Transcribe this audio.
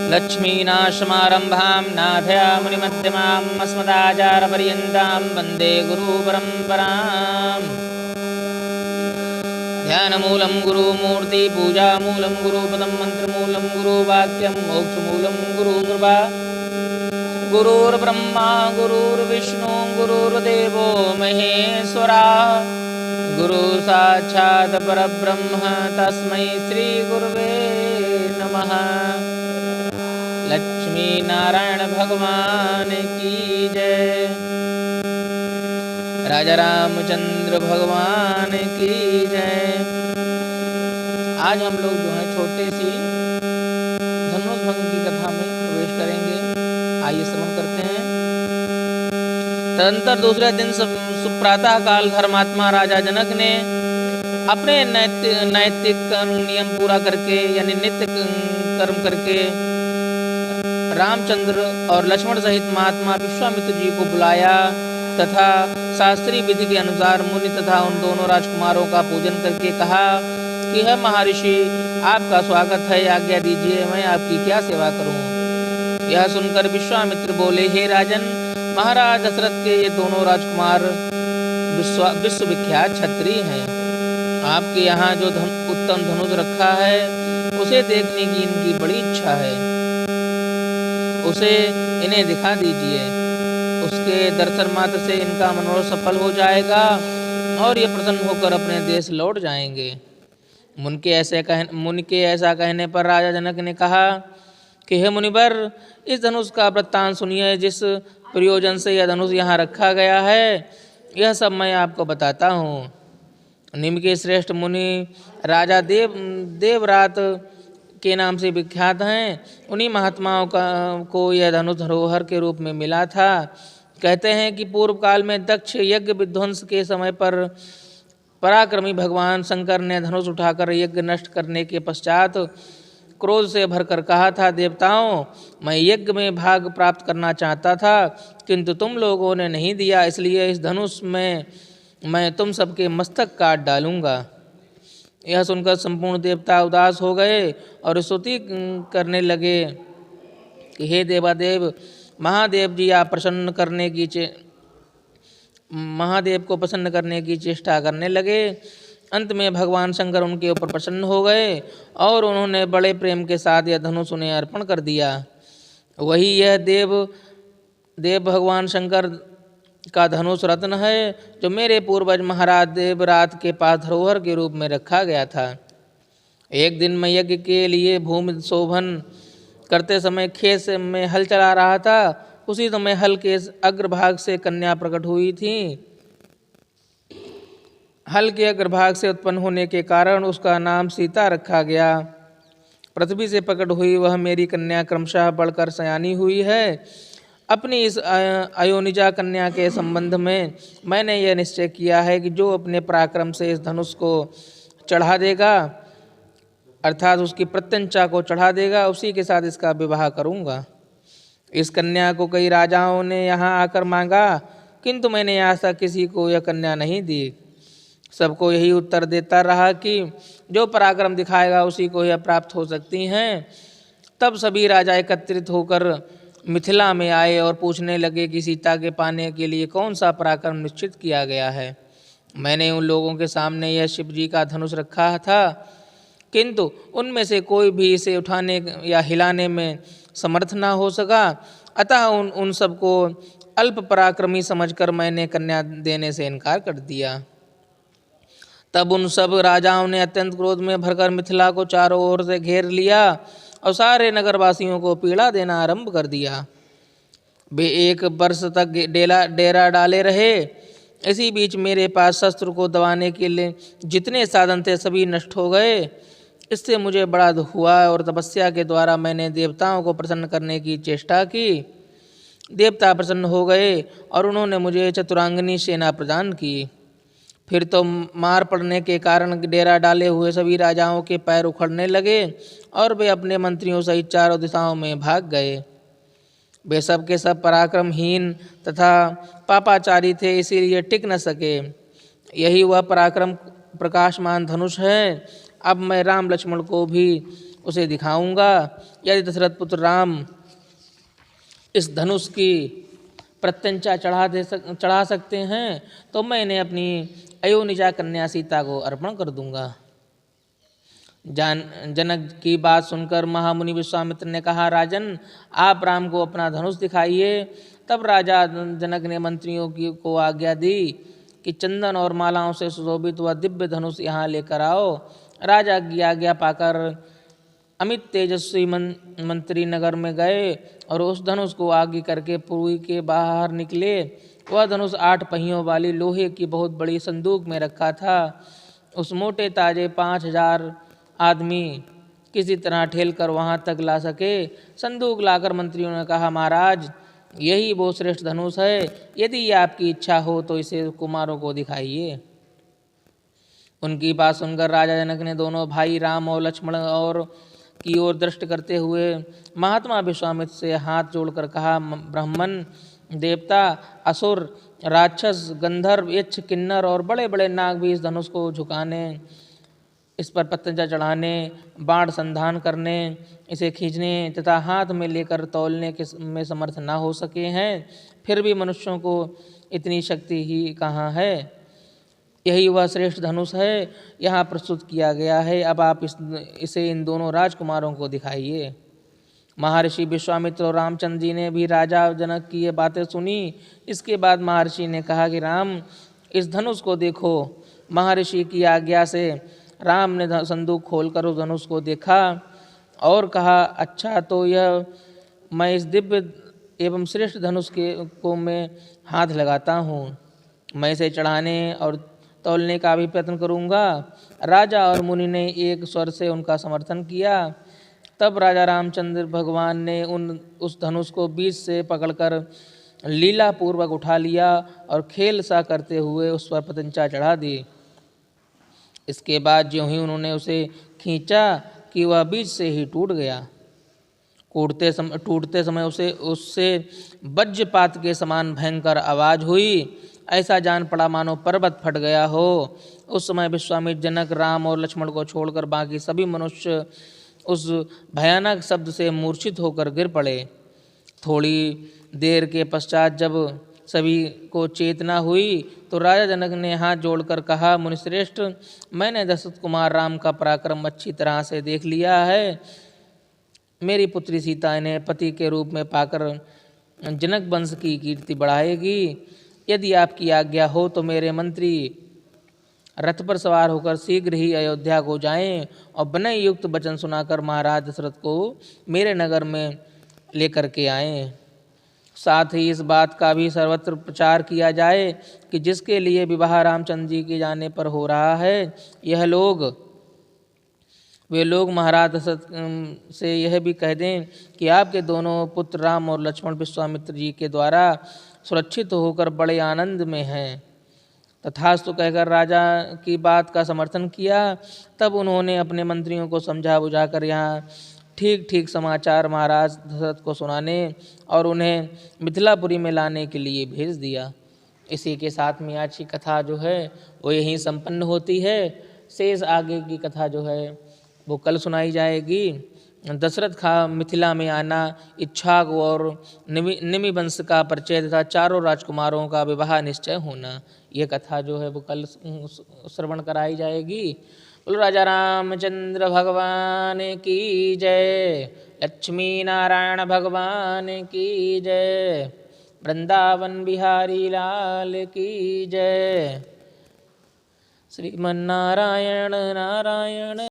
लक्ष्मीनाथसमारम्भां नाथयामुनिमध्यमाम् अस्मदाचार्यपर्यन्तां वन्दे गुरुपरम्पराम्। ध्यानमूलं गुरुमूर्ति, पूजामूलं गुरुपदं, मन्त्रमूलं गुरुवाक्यं, मोक्षमूलं गुरुकृपा। गुरुर्ब्रह्मा गुरुर्विष्णु गुरुर्देवो महेश्वरा, गुरु साक्षात् परब्रह्म तस्मै श्री गुरुवे नमः। लक्ष्मी नारायण भगवान की जय, राजा रामचंद्र भगवान की जय। आज हम लोग जो है छोटे सी धनुष भंग की कथा में प्रवेश करेंगे। आइए श्रवण करते हैं। तदंतर दूसरे दिन प्रातः काल धर्मात्मा राजा जनक ने अपने नैतिक नियम पूरा करके यानी नित्य कर्म करके रामचंद्र और लक्ष्मण सहित महात्मा विश्वामित्र जी को बुलाया तथा शास्त्रीय विधि के अनुसार मुनि तथा उन दोनों राजकुमारों का पूजन करके कहा कि हे महर्षि, आपका स्वागत है, आज्ञा दीजिए, मैं आपकी क्या सेवा करूं। यह सुनकर विश्वामित्र बोले, हे राजन, महाराज दशरथ के ये दोनों राजकुमार विश्वविख्यात क्षत्रिय हैं। आपके यहाँ जो उत्तम धनुष रखा है उसे देखने की इनकी बड़ी इच्छा है, उसे इन्हें दिखा दीजिए। उसके दर्शन मात्र से इनका मनोरथ सफल हो जाएगा और ये प्रसन्न होकर अपने देश लौट जाएंगे। मुनि के ऐसा कहने पर राजा जनक ने कहा कि हे मुनिवर, इस धनुष का वृत्तांत सुनिए। जिस प्रयोजन से यह धनुष यहाँ रखा गया है यह सब मैं आपको बताता हूँ। निम्न के श्रेष्ठ मुनि राजा देवरात के नाम से विख्यात हैं। उन्हीं महात्माओं को यह धनुष धरोहर के रूप में मिला था। कहते हैं कि पूर्व काल में दक्ष यज्ञ विध्वंस के समय पर पराक्रमी भगवान शंकर ने धनुष उठाकर यज्ञ नष्ट करने के पश्चात क्रोध से भरकर कहा था, देवताओं, मैं यज्ञ में भाग प्राप्त करना चाहता था किंतु तुम लोगों ने नहीं दिया, इसलिए इस धनुष में मैं तुम सबके मस्तक काट डालूंगा। यह सुनकर संपूर्ण देवता उदास हो गए और स्तुति करने लगे कि हे देवादेव, महादेव को प्रसन्न करने की चेष्टा करने लगे। अंत में भगवान शंकर उनके ऊपर प्रसन्न हो गए और उन्होंने बड़े प्रेम के साथ यह धनुष उन्हें अर्पण कर दिया। वही यह देव भगवान शंकर का धनुष रत्न है जो मेरे पूर्वज महाराज देवरात के पास धरोहर के रूप में रखा गया था। एक दिन मैं यज्ञ के लिए भूमि शोभन करते समय खेत में हल चला रहा था। उसी समय हल के अग्रभाग से कन्या प्रकट हुई थी। हल के अग्रभाग से उत्पन्न होने के कारण उसका नाम सीता रखा गया। पृथ्वी से प्रकट हुई वह मेरी कन्या क्रमशः बढ़कर सयानी हुई है। अपनी इस अयोनिजा कन्या के संबंध में मैंने यह निश्चय किया है कि जो अपने पराक्रम से इस धनुष को चढ़ा देगा, अर्थात उसकी प्रत्यंचा को चढ़ा देगा, उसी के साथ इसका विवाह करूंगा। इस कन्या को कई राजाओं ने यहाँ आकर मांगा किंतु मैंने आज तक किसी को यह कन्या नहीं दी। सबको यही उत्तर देता रहा कि जो पराक्रम दिखाएगा उसी को यह प्राप्त हो सकती हैं। तब सभी राजा एकत्रित होकर मिथिला में आए और पूछने लगे कि सीता के पाने के लिए कौन सा पराक्रम निश्चित किया गया है। मैंने उन लोगों के सामने यह शिव जी का धनुष रखा था किंतु उनमें से कोई भी इसे उठाने या हिलाने में समर्थ ना हो सका। अतः उन सबको अल्प पराक्रमी समझकर मैंने कन्या देने से इनकार कर दिया। तब उन सब राजाओं ने अत्यंत क्रोध में भरकर मिथिला को चारों ओर से घेर लिया और सारे नगरवासियों को पीड़ा देना आरंभ कर दिया। वे 1 वर्ष तक डेरा डाले रहे। इसी बीच मेरे पास शस्त्र को दबाने के लिए जितने साधन थे सभी नष्ट हो गए। इससे मुझे बड़ा दुख हुआ और तपस्या के द्वारा मैंने देवताओं को प्रसन्न करने की चेष्टा की। देवता प्रसन्न हो गए और उन्होंने मुझे चतुरांगनी सेना प्रदान की। फिर तो मार पड़ने के कारण डेरा डाले हुए सभी राजाओं के पैर उखड़ने लगे और वे अपने मंत्रियों सहित चारों दिशाओं में भाग गए। वे सब के सब पराक्रमहीन तथा पापाचारी थे, इसीलिए टिक न सके। यही वह पराक्रम प्रकाशमान धनुष है। अब मैं राम लक्ष्मण को भी उसे दिखाऊंगा। यदि दशरथ पुत्र राम इस धनुष की प्रत्यंचा चढ़ा सकते हैं तो मैं इन्हें अपनी अयोनिजा कन्या सीता को अर्पण कर दूंगा। जनक की बात सुनकर महामुनि विश्वामित्र ने कहा, राजन, आप राम को अपना धनुष दिखाइए। तब राजा जनक ने मंत्रियों को आज्ञा दी कि चंदन और मालाओं से सुशोभित वह दिव्य धनुष यहाँ लेकर आओ। राजा की आज्ञा पाकर अमित तेजस्वी मंत्री नगर में गए और उस धनुष को आगे करके पुरी के बाहर निकले। वह धनुष 8 पहियों वाली लोहे की बहुत बड़ी संदूक में रखा था। उस मोटे ताजे 5000 आदमी किसी तरह ठेलकर वहां तक ला सके। संदूक लाकर मंत्रियों ने कहा, महाराज, यही वो श्रेष्ठ धनुष है। यदि आपकी इच्छा हो तो इसे कुमारों को दिखाइए। उनकी बात सुनकर राजा जनक ने दोनों भाई राम और लक्ष्मण और की ओर दृष्टि करते हुए महात्मा विश्वामित्र से हाथ जोड़कर कहा, ब्राह्मण, देवता, असुर, राक्षस, गंधर्व, यक्ष, किन्नर और बड़े बड़े नाग भी इस धनुष को झुकाने, इस पर पतंजा चढ़ाने, बाण संधान करने, इसे खींचने तथा हाथ में लेकर तौलने में समर्थ न हो सके हैं। फिर भी मनुष्यों को इतनी शक्ति ही कहाँ है। यही वह श्रेष्ठ धनुष है, यहाँ प्रस्तुत किया गया है। अब आप इसे इन दोनों राजकुमारों को दिखाइए। महर्षि विश्वामित्र और रामचंद्र जी ने भी राजा जनक की ये बातें सुनी। इसके बाद महर्षि ने कहा कि राम, इस धनुष को देखो। महर्षि की आज्ञा से राम ने संदूक खोलकर उस धनुष को देखा और कहा, अच्छा, तो यह मैं इस दिव्य एवं श्रेष्ठ धनुष को मैं हाथ लगाता हूँ। मैं इसे चढ़ाने और तौलने का भी प्रयत्न करूँगा। राजा और मुनि ने एक स्वर से उनका समर्थन किया। तब राजा रामचंद्र भगवान ने उस धनुष को बीच से पकड़कर लीला पूर्वक उठा लिया और खेल सा करते हुए उस पर पतंचा चढ़ा दी। इसके बाद ज्यों ही उन्होंने उसे खींचा कि वह बीच से ही टूट गया। टूटते समय उससे वज्रपात के समान भयंकर आवाज हुई। ऐसा जान पड़ा मानो पर्वत फट गया हो। उस समय विश्वामित्र, जनक, राम और लक्ष्मण को छोड़कर बाकी सभी मनुष्य उस भयानक शब्द से मूर्छित होकर गिर पड़े। थोड़ी देर के पश्चात जब सभी को चेतना हुई तो राजा जनक ने हाथ जोड़कर कहा, मुनिश्रेष्ठ, मैंने दशरथ कुमार राम का पराक्रम अच्छी तरह से देख लिया है। मेरी पुत्री सीता इन्हें पति के रूप में पाकर जनक वंश की कीर्ति बढ़ाएगी। यदि आपकी आज्ञा हो तो मेरे मंत्री रथ पर सवार होकर शीघ्र ही अयोध्या को जाएं और विनय युक्त वचन सुनाकर महाराज दशरथ को मेरे नगर में लेकर के आएं। साथ ही इस बात का भी सर्वत्र प्रचार किया जाए कि जिसके लिए विवाह रामचंद्र जी के जाने पर हो रहा है, वे लोग महाराज दशरथ से यह भी कह दें कि आपके दोनों पुत्र राम और लक्ष्मण विश्वामित्र जी के द्वारा सुरक्षित होकर बड़े आनंद में हैं। तथास्तु कहकर राजा की बात का समर्थन किया। तब उन्होंने अपने मंत्रियों को समझा बुझाकर यहाँ ठीक ठीक समाचार महाराज दशरथ को सुनाने और उन्हें मिथिलापुरी में लाने के लिए भेज दिया। इसी के साथ में आज की कथा जो है वो यहीं संपन्न होती है। शेष आगे की कथा जो है वो कल सुनाई जाएगी। दशरथ का मिथिला में आना, इच्छाक और निमि वंश का परिचय तथा चारों राजकुमारों का विवाह निश्चय होना, ये कथा जो है वो कल श्रवण कराई जाएगी। बोलो राजा रामचंद्र भगवान की जय, लक्ष्मी नारायण भगवान की जय, वृंदावन बिहारी लाल की जय। श्रीमन्नारायण नारायण।